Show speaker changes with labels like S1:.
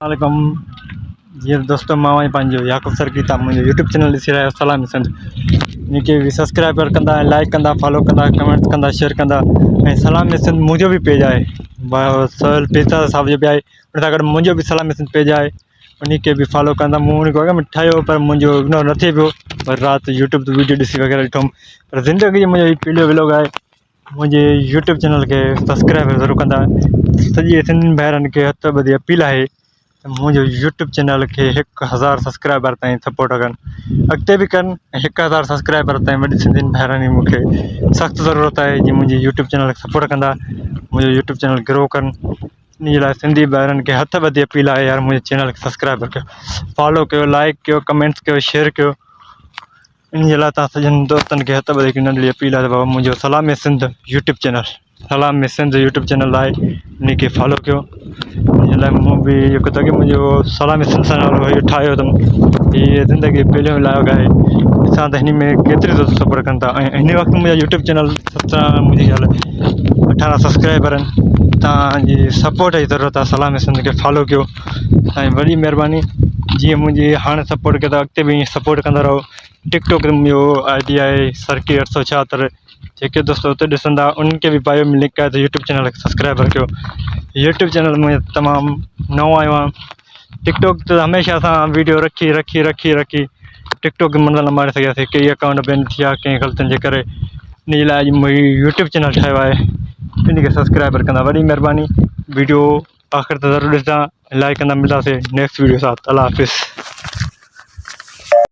S1: वालेकुम जी दोस्तों मां पंहिंजो याकूब सर की तव्हां मुंहिंजो यूट्यूब चैनल ॾिसी रहिया आहियो सलाम सिंध इनके भी सब्सक्राइबर कंदा लाइक कंदा फॉलो कंदा कमेंट्स कंदा शेयर कंदा ऐं सलाम सिंध मुंहिंजो भी पेज आहे सोहेल पेसा साहब जो भी आहे उन सां गॾु मुंहिंजो भी सलाम सिंध पेज आहे उनके भी फॉलो कंदा मूं उन अॻ में ठाहियो पर मुंहिंजो इग्नोर न थी पियो पर राति यूट्यूब ते वीडियो ॾिसी वग़ैरह ॾिठुमि पर ज़िंदगी जो मुंहिंजो पीलियो व्लॉग आहे मुंहिंजे यूट्यूब चैनल खे सब्सक्राइब ज़रूरु कंदा सॼे सिंधियुनि भाइरनि खे हथ ॿधी अपील आहे मुझे यूट्यूब चैनल के 1000 सब्सक्राइबर ताईं सपोर्ट कनि अॻिते भी कनि 1000 सब्सक्राइबर ताईं वॾी सिंधियुनि भाइरनि मूंखे सख़्तु ज़रूरत आहे जी मुंहिंजे यूट्यूब चैनल खे सपोर्ट कंदा मुंहिंजो यूट्यूब चैनल ग्रो कनि इन लाइ सिंधी भाइरनि खे हथ ॿधी अपील आहे यार मुंहिंजे चैनल खे सब्सक्राइब कयो फॉलो कयो लाइक कयो कमेंट्स कयो शेयर कयो इन लाइ तव्हां सॼनि दोस्तनि खे हथ ॿधी नंढड़ी अपील आहे बाबा मुंहिंजो सलाम सिंध यूट्यूब चैनल सलाम सिंध यूट्यूब चैनल आहे इनखे फॉलो कयो इन लाइ मूं बि जेको त मुंहिंजो सलाम सिंध सां नालो इहो ठाहियो अथमि हीअ ज़िंदगी पहिरियों लाइक़ु आहे ॾिसां त हिन में केतिरी दोस्त सपोर्ट कनि था ऐं हिन वक़्तु मुंहिंजा यूट्यूब चैनल मुंहिंजी ॻाल्हि 18 सब्सक्राइबर आहिनि तव्हांजी सपोर्ट जी ज़रूरत आहे सलाम सिंध खे फॉलो कयो ऐं वॾी महिरबानी जीअं मुंहिंजी हाणे सपोर्ट कयो त अॻिते बि ईअं सपोर्ट कंदा रहो टिकटॉक ते मुंहिंजो आई डी आहे सरकी 876 जेके दोस्त उते ॾिसंदा उन्हनि खे बि बायो में लिंक आहे त यूट्यूब चैनल खे सब्सक्राइबर कयो यूट्यूब चैनल में तमामु नओं आयो आहे टिकटॉक ते हमेशह असां वीडियो रखी टिकटॉक मंडल न मारे सघियासीं कई अकाउंट बैन थिया कंहिं ग़लतियुनि जे करे इन लाइ अॼु मुंहिंजी यूट्यूब चैनल ठाहियो आहे इन खे सब्सक्राइबर कंदा वॾी महिरबानी वीडियो आख़िर त ज़रूरु ॾिसंदा लाइक कंदा मिलंदासीं नेक्स्ट वीडियो सां अल्लाह हाफ़िज़।